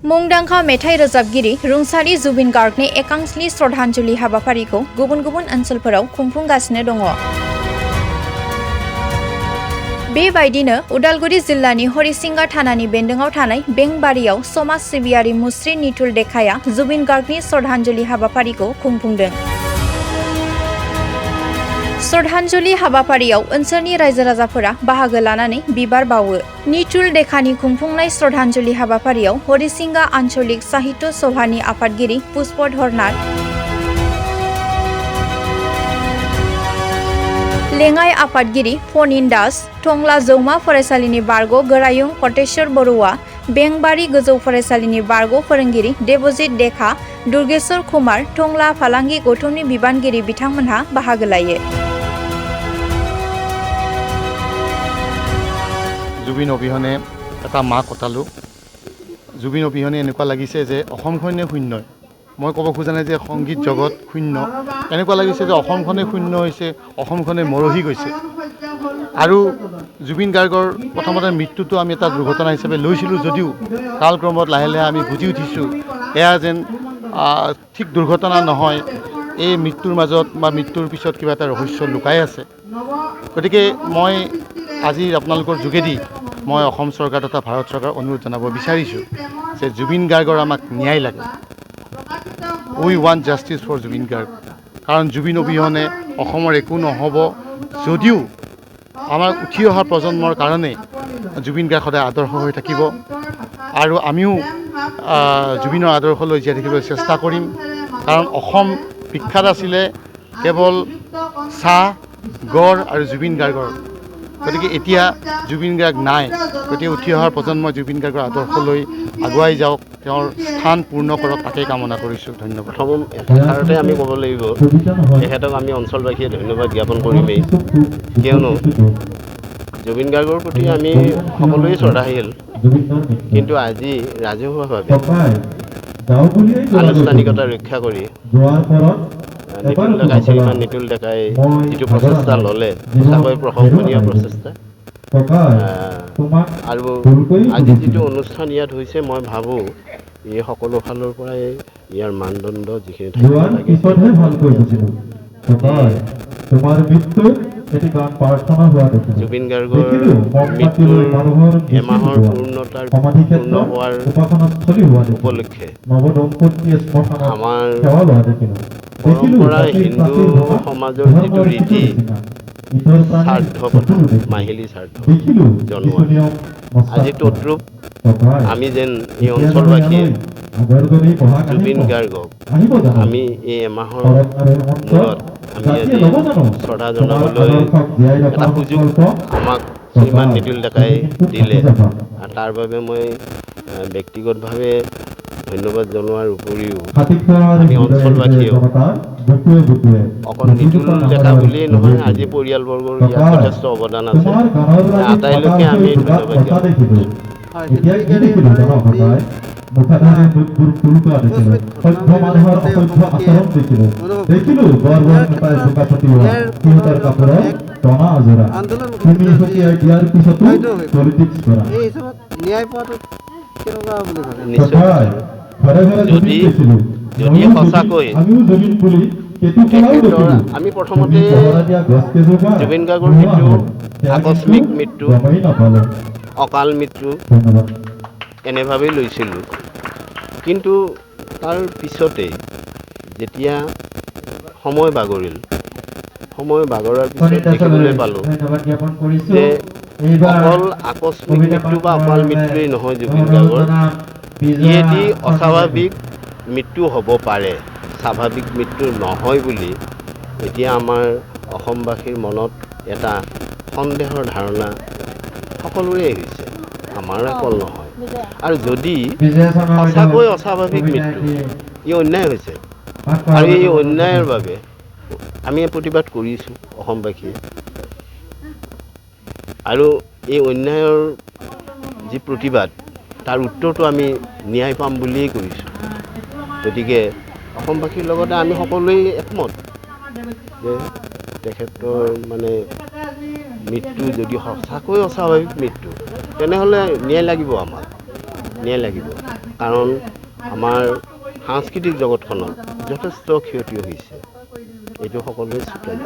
मुंदांखा मेथाइ रोजाबगिरि रुंसारि जुबिन गार्गनि एकांशनि श्रद्धांजलि हाबाफारिखौ गुबुन गुबुन ओनसोलफोराव खुंफुंगासिनो दङ। बेबायदिनो उदालगुरि जिल्लानि हरिसिंगा थानानि बेन्दोङाव थानाय बेंबारियाव समाज सिबियारि मुस्रि निथुल देखाया जुबिन गार्गनि श्रद्धांजलि हाबाफारिखौ खुंफुंदों। श्रद्धांजलि हाबाफारियाव ओनसोलनि रायजो राजाफोरा बाहागो लानानै बिबार बावो। निथुल देखानि खुंफुंनाय श्रद्धांजलि हाबाफारियाव हरिसिंगा आन्चलिक साहित्य सभानि आफादगिरि पुष्पधर नाथ, लेङाइ आफादगिरि फनिन दास, टंला जौमा फरायसालिनि बारग' गोरायुं कटेश्वर बरुवा, बेंबारि गोजौ फरायसालिनि बारग' फोरोंगिरि देबजित देखा, दुर्गेश्वर कुमार, टंला फालांगि गौथुमनि बिबानगिरि बिथांमोनहा बाहागो लायो। जुबिन অবিহনে এটা মাহ কটালোঁ। জুবিন অবিহনে এনেকুৱা লাগিছে যে অসমখনে শূন্য। মই ক'ব খোজা নাই যে সংগীত জগত শূন্য, এনেকুৱা লাগিছে যে অসমখনে শূন্য হৈছে, অসমখনে মৰহি গৈছে। আৰু জুবিন গাৰ্গৰ প্ৰথমতে মৃত্যুটো আমি এটা দুৰ্ঘটনা হিচাপে লৈছিলোঁ যদিও কালক্ৰমত লাহে লাহে আমি বুজি উঠিছোঁ এয়া যেন ঠিক দুৰ্ঘটনা নহয়, এই মৃত্যুৰ মাজত বা মৃত্যুৰ পিছত কিবা এটা ৰহস্য লুকাই আছে। গতিকে মই আজি আপোনালোকৰ যোগেদি মই অসম চৰকাৰ তথা ভাৰত চৰকাৰ অনুৰোধ জনাব বিচাৰিছোঁ যে জুবিন গাৰ্গৰ আমাক ন্যায় লাগে। We want justice for Zubeen Garg. কাৰণ জুবিন অবিহনে অসমৰ একো নহ'ব যদিও আমাৰ উঠি অহা প্ৰজন্মৰ কাৰণে জুবিন গাৰ্গ সদায় আদৰ্শ হৈ থাকিব। আৰু আমিও জুবিনৰ আদৰ্শলৈ জীয়াই থাকিবলৈ চেষ্টা কৰিম। কাৰণ অসম বিখ্যাত আছিলে কেৱল চাহ, গড় আৰু জুবিন গাৰ্গৰ। গতিকে এতিয়া জুবিন গাৰ্গ নাই। গতিকে উঠি অহাৰ প্ৰজন্মই জুবিন গাৰ্গৰ আদৰ্শলৈ আগুৱাই যাওক, তেওঁৰ স্থান পূৰ্ণ কৰক, তাকেই কামনা কৰিছোঁ। ধন্যবাদ। প্ৰথম এষাৰতে আমি ক'ব লাগিব তেখেতক আমি অঞ্চলবাসীয়ে ধন্যবাদ জ্ঞাপন কৰিমেই, কিয়নো জুবিন গাৰ্গৰ প্ৰতি আমি সকলোৱে শ্ৰদ্ধাশীল, কিন্তু আজি ৰাজহুৱাভাৱে আনুষ্ঠানিকতা ৰক্ষা কৰি নিতুল ডেকাই শ্ৰীমান নিতুল ডেকাই যিটো প্ৰচেষ্টা ল'লে সঁচাকৈ প্ৰশংসনীয় প্ৰচেষ্টা। আৰু আজি যিটো অনুষ্ঠান ইয়াত হৈছে মই ভাবোঁ এই সকলো ফালৰ পৰাই ইয়াৰ মানদণ্ড যিখিনি থাকিব লাগে। জুবিন গাৰ্গৰ মৃত্যুৰ এমাহৰ পূৰ্ণ হোৱাৰ উপলক্ষে আমাৰ পৰম্পৰা হিন্দু সমাজৰ যিটো ৰীতি শ্ৰাদ্ধ পতা, মাহিলী শ্ৰাদ্ধ জনোৱা, আজি তদ্ৰূপ আমি যেন এই অঞ্চলবাসীয়ে জুবিন গাৰ্গক আমি এই এমাহৰ মূৰত আমি আজি শ্ৰদ্ধা জনাবলৈ এটা সুযোগ আমাক শ্ৰীমান নিতুল ডেকাই দিলে। আৰু তাৰ বাবে মই ব্যক্তিগতভাৱে ধন্যবাদ জনোৱাৰ উপৰিও আমি অঞ্চলবাসীয়েও অকল নিতুল ডেকা বুলিয়েই নহয়, আজি পৰিয়ালবৰ্গৰ ইয়াত যথেষ্ট অৱদান আছে, আটাইলৈকে আমি ধন্যবাদ জ্ঞাপন। যদি সঁচাকৈ আমি প্ৰথমতে জুবিন গাৰ্গৰ মৃত্যু আকস্মিক মৃত্যু, অকাল মৃত্যু এনেভাৱেই লৈছিলোঁ, কিন্তু তাৰ পিছতে যেতিয়া সময় বাগৰিল, সময় বাগৰাৰ পিছত দেখিবলৈ পালোঁ যে অকল আকস্মিক মৃত্যু বা অকাল মৃত্যুৱেই নহয় জুবিন গাৰ্গৰ, ইয়েদি অস্বাভাৱিক মৃত্যু হ'ব পাৰে, স্বাভাৱিক মৃত্যু নহয় বুলি এতিয়া আমাৰ অসমবাসীৰ মনত এটা সন্দেহৰ ধাৰণা সকলোৰে হৈছে, আমাৰ অকল নহয়। আৰু যদি সঁচাকৈ অস্বাভাৱিক মৃত্যু, ই অন্যায় হৈছে, আৰু এই অন্যায়ৰ বাবে আমি প্ৰতিবাদ কৰিছোঁ অসমবাসীয়ে। আৰু এই অন্যায়ৰ যি প্ৰতিবাদ তাৰ উত্তৰটো আমি ন্যায় পাম বুলিয়েই কৰিছোঁ। গতিকে অসমবাসীৰ লগতে আমি সকলোৱেই একমত যে তেখেতৰ মানে মৃত্যু যদি সঁচাকৈ অস্বাভাৱিক মৃত্যু তেনেহ'লে ন্যায় লাগিব, আমাক ন্যায় লাগিব। কাৰণ আমাৰ সাংস্কৃতিক জগতখনত যথেষ্ট ক্ষতি হৈছে, এইটো সকলোৱে স্বীকাৰ্য।